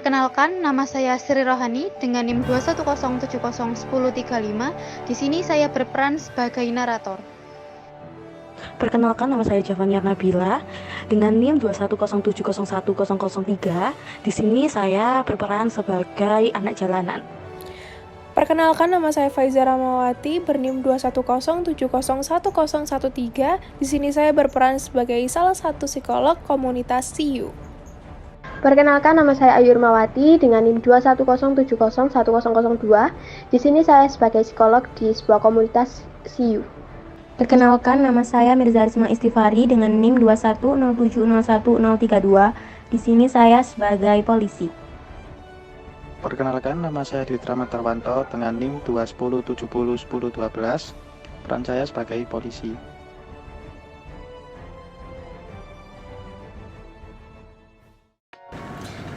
Perkenalkan, nama saya Sri Rohani dengan NIM 210701035. Di sini saya berperan sebagai narator. Perkenalkan, nama saya Javania Nabila dengan NIM 210701003. Di sini saya berperan sebagai anak jalanan. Perkenalkan, nama saya Faiza Ramawati berNIM 21070101013. Di sini saya berperan sebagai salah satu psikolog komunitas CU. Perkenalkan, nama saya Ayu Irmawati dengan NIM 21070101002. Di sini saya sebagai psikolog di sebuah komunitas CU. Perkenalkan, nama saya Mirza Risma Istifari dengan NIM 210701032. Di sini saya sebagai polisi. Perkenalkan, nama saya Ditra Matarwanto dengan NIM 210701012. Peran saya sebagai polisi.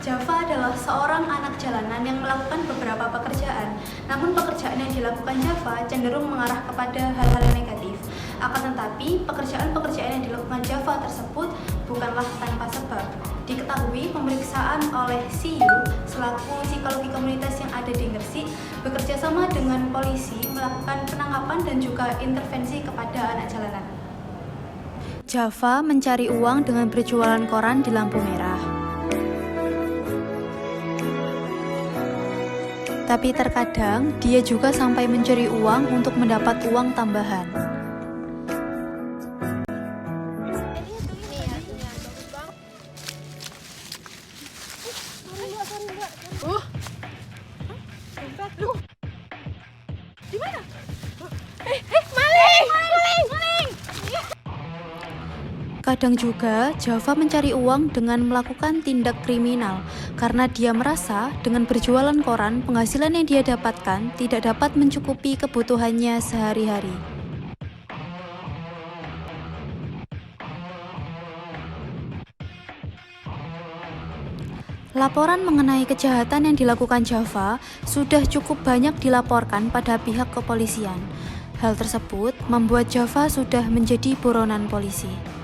Java adalah seorang anak jalanan yang melakukan beberapa pekerjaan. Namun pekerjaan yang dilakukan Java cenderung mengarah kepada hal-hal yang negatif. Akan tetapi, pekerjaan-pekerjaan yang dilakukan Java tersebut bukanlah tanpa sebab. Diketahui pemeriksaan oleh CU selaku psikologi komunitas yang ada di Gresik bekerja sama dengan polisi melakukan penangkapan dan juga intervensi kepada anak jalanan. Java mencari uang dengan berjualan koran di lampu merah. Tapi terkadang dia juga sampai mencuri uang untuk mendapat uang tambahan. Kadang juga Java mencari uang dengan melakukan tindak kriminal karena dia merasa dengan berjualan koran penghasilan yang dia dapatkan tidak dapat mencukupi kebutuhannya sehari-hari. Laporan mengenai kejahatan yang dilakukan Java sudah cukup banyak dilaporkan pada pihak kepolisian. Hal tersebut membuat Java sudah menjadi buronan polisi.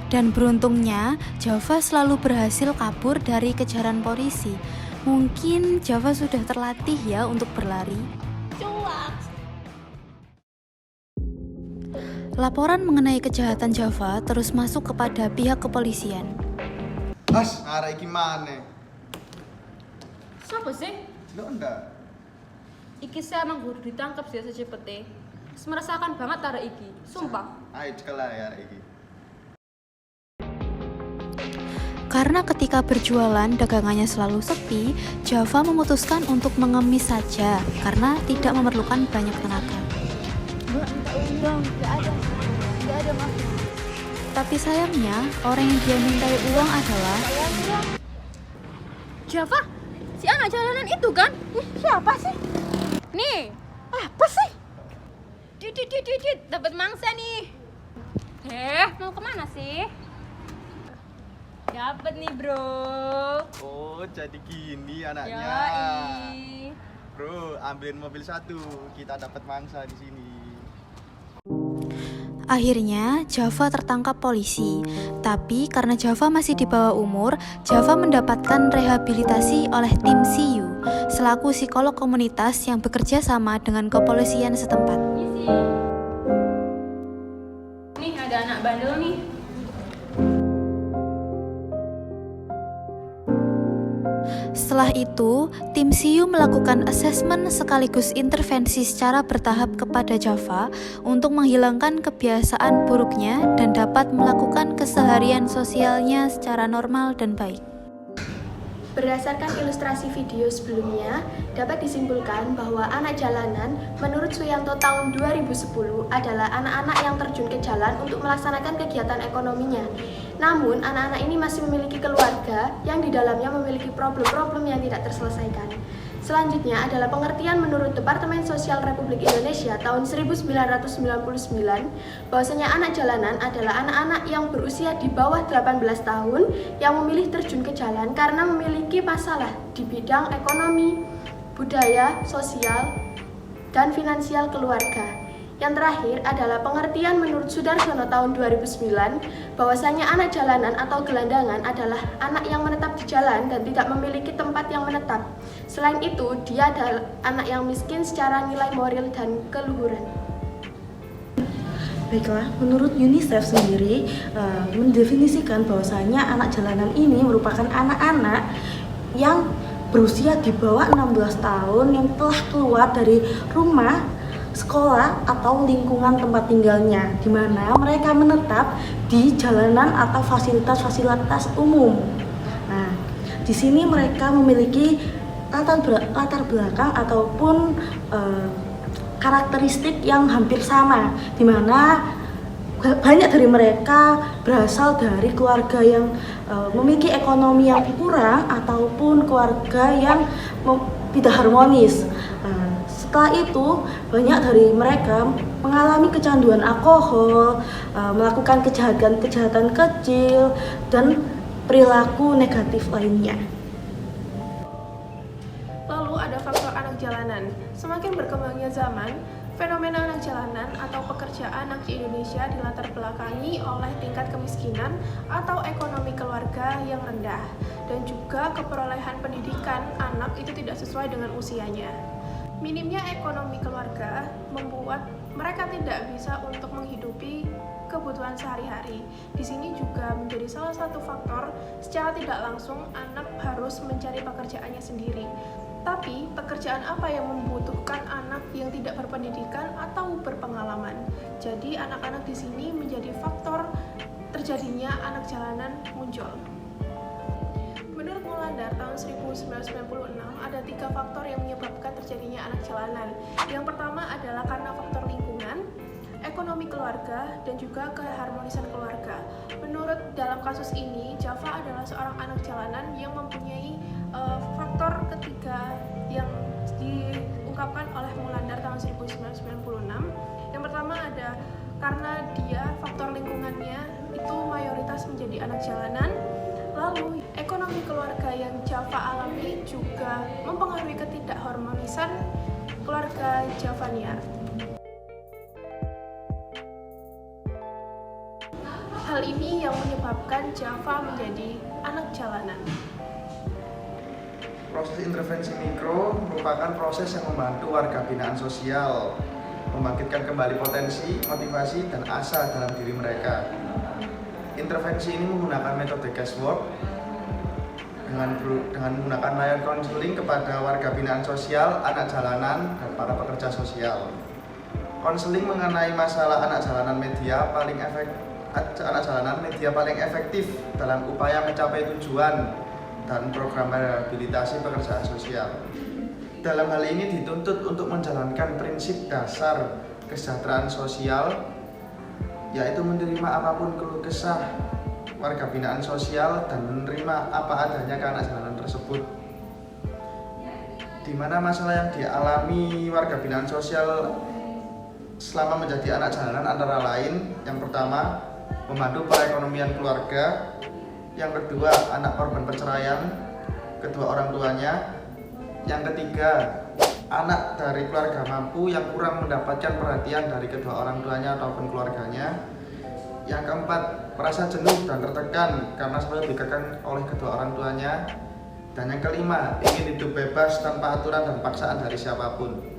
Dan beruntungnya, Java selalu berhasil kabur dari kejaran polisi. Mungkin Java sudah terlatih ya untuk berlari. Laporan mengenai kejahatan Java terus masuk kepada pihak kepolisian. Mas, arek iki maneh. Siapa sih? Lo ndak? Iki saya emang kudu ditangkap sih secepetnya. Semerasakan banget arek iki, sumpah. Ayo cekelah ya arek iki. Karena ketika berjualan dagangannya selalu sepi, Java memutuskan untuk mengemis saja karena tidak memerlukan banyak tenaga. Nggak ada mas. Tapi sayangnya, orang yang dia mintai uang adalah Java, si anak jalanan itu kan? Siapa sih? Nih, Apa sih? dit, dapat mangsa nih. Mau kemana sih? Dapat nih bro. Oh, jadi gini anaknya. Yoi. Bro, ambilin mobil satu. Kita dapat mangsa di sini. akhirnya Java tertangkap polisi. Tapi karena Java masih di bawah umur, Java mendapatkan rehabilitasi oleh tim CU selaku psikolog komunitas yang bekerja sama dengan kepolisian setempat. Nih ada anak bandel nih. Setelah itu, tim CU melakukan asesmen sekaligus intervensi secara bertahap kepada Java untuk menghilangkan kebiasaan buruknya dan dapat melakukan keseharian sosialnya secara normal dan baik. Berdasarkan ilustrasi video sebelumnya, dapat disimpulkan bahwa anak jalanan menurut Suyanto tahun 2010 adalah anak-anak yang terjun ke jalan untuk melaksanakan kegiatan ekonominya. Namun, anak-anak ini masih memiliki keluarga yang di dalamnya memiliki problem-problem yang tidak terselesaikan. Selanjutnya adalah pengertian menurut Departemen Sosial Republik Indonesia tahun 1999 bahwasanya anak jalanan adalah anak-anak yang berusia di bawah 18 tahun yang memilih terjun ke jalan karena memiliki masalah di bidang ekonomi, budaya, sosial, dan finansial keluarga. Yang terakhir adalah pengertian menurut Sudarsono tahun 2009 bahwasanya anak jalanan atau gelandangan adalah anak yang menetap di jalan dan tidak memiliki tempat yang menetap. Selain itu, dia adalah anak yang miskin secara nilai moral dan keluhuran. Baiklah, menurut UNICEF sendiri mendefinisikan bahwasanya anak jalanan ini merupakan anak-anak yang berusia di bawah 16 tahun yang telah keluar dari rumah, sekolah, atau lingkungan tempat tinggalnya, di mana mereka menetap di jalanan atau fasilitas-fasilitas umum. Nah, di sini mereka memiliki latar belakang ataupun karakteristik yang hampir sama, di mana banyak dari mereka berasal dari keluarga yang memiliki ekonomi yang kurang ataupun keluarga yang tidak harmonis. Setelah itu, banyak dari mereka mengalami kecanduan alkohol, melakukan kejahatan kecil, dan perilaku negatif lainnya. Lalu ada faktor anak jalanan. Semakin berkembangnya zaman, fenomena anak jalanan atau pekerjaan anak di Indonesia dilatar belakangi oleh tingkat kemiskinan atau ekonomi keluarga yang rendah, dan juga keperolehan pendidikan anak itu tidak sesuai dengan usianya. Minimnya ekonomi keluarga membuat mereka tidak bisa untuk menghidupi kebutuhan sehari-hari. Di sini juga menjadi salah satu faktor secara tidak langsung anak harus mencari pekerjaannya sendiri. Tapi pekerjaan apa yang membutuhkan anak yang tidak berpendidikan atau berpengalaman? Jadi anak-anak di sini menjadi faktor terjadinya anak jalanan muncul. Menurut Molander tahun 1996 ada 3 faktor yang menyebabkan terjadinya anak jalanan. Yang pertama adalah karena faktor lingkungan, ekonomi keluarga, dan juga keharmonisan keluarga. Menurut dalam kasus ini, Java adalah seorang anak jalanan yang mempunyai faktor ketiga yang diungkapkan oleh Molander tahun 1996. Yang pertama ada karena dia faktor lingkungannya itu mayoritas menjadi anak jalanan. Lalu, ekonomi keluarga yang Java alami juga mempengaruhi ketidakharmonisan keluarga Javaniar. Hal ini yang menyebabkan Java menjadi anak jalanan. Proses intervensi mikro merupakan proses yang membantu warga binaan sosial membangkitkan kembali potensi, motivasi, dan asa dalam diri mereka. Intervensi ini menggunakan metode guesswork dengan menggunakan layanan konseling kepada warga binaan sosial, anak jalanan, dan para pekerja sosial. Konseling mengenai masalah anak jalanan media paling efektif dalam upaya mencapai tujuan dan program rehabilitasi pekerjaan sosial. Dalam hal ini dituntut untuk menjalankan prinsip dasar kesejahteraan sosial, yaitu menerima apapun keluh kesah warga binaan sosial dan menerima apa adanya ke anak jalanan tersebut. Di mana masalah yang dialami warga binaan sosial selama menjadi anak jalanan antara lain, yang pertama, membantu perekonomian keluarga, yang kedua, anak korban perceraian kedua orang tuanya, yang ketiga, anak dari keluarga mampu yang kurang mendapatkan perhatian dari kedua orang tuanya ataupun keluarganya, yang keempat, merasa jenuh dan tertekan karena selalu dikekang oleh kedua orang tuanya, dan yang kelima, ingin hidup bebas tanpa aturan dan paksaan dari siapapun.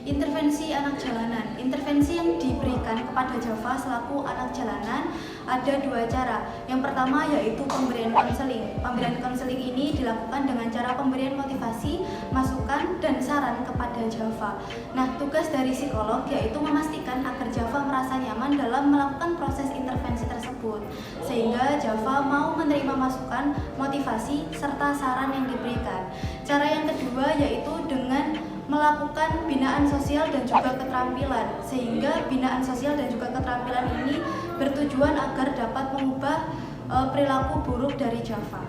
Intervensi anak jalanan. Intervensi yang diberikan kepada Java selaku anak jalanan ada 2 cara. Yang pertama yaitu pemberian konseling. Pemberian konseling ini dilakukan dengan cara pemberian motivasi, masukan, dan saran kepada Java. Nah, tugas dari psikolog yaitu memastikan agar Java merasa nyaman dalam melakukan proses intervensi tersebut, sehingga Java mau menerima masukan, motivasi, serta saran yang diberikan. Cara yang kedua yaitu dengan melakukan binaan sosial dan juga keterampilan, sehingga binaan sosial dan juga keterampilan ini bertujuan agar dapat mengubah perilaku buruk dari Java.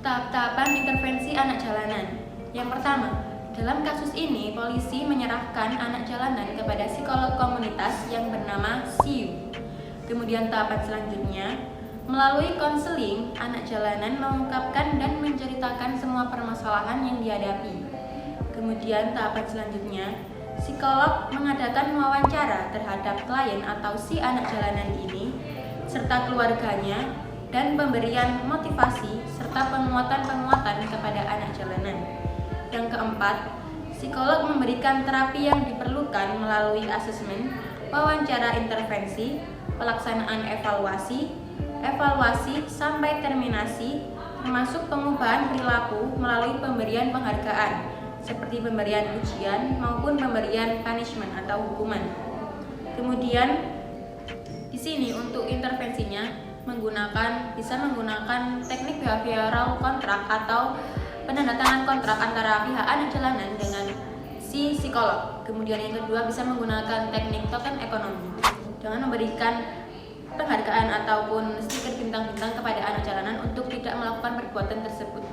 Tahap-tahapan intervensi anak jalanan. Yang pertama, dalam kasus ini polisi menyerahkan anak jalanan kepada psikolog komunitas yang bernama SIU. Kemudian tahapan selanjutnya, melalui konseling, anak jalanan mengungkapkan dan menceritakan semua permasalahan yang dihadapi. Kemudian tahapan selanjutnya, psikolog mengadakan wawancara terhadap klien atau si anak jalanan ini serta keluarganya dan pemberian motivasi serta penguatan-penguatan kepada anak jalanan. Yang keempat, psikolog memberikan terapi yang diperlukan melalui asesmen, wawancara intervensi, pelaksanaan evaluasi sampai terminasi, termasuk pengubahan perilaku melalui pemberian penghargaan seperti pemberian ujian maupun pemberian punishment atau hukuman. Kemudian di sini untuk intervensinya bisa menggunakan teknik behavioral kontrak atau penandatangan kontrak antara pihak anak jalanan dengan si psikolog. Kemudian yang kedua bisa menggunakan teknik token ekonomi dengan memberikan penghargaan ataupun stiker bintang-bintang kepada anak jalanan untuk tidak melakukan perbuatan tersebut.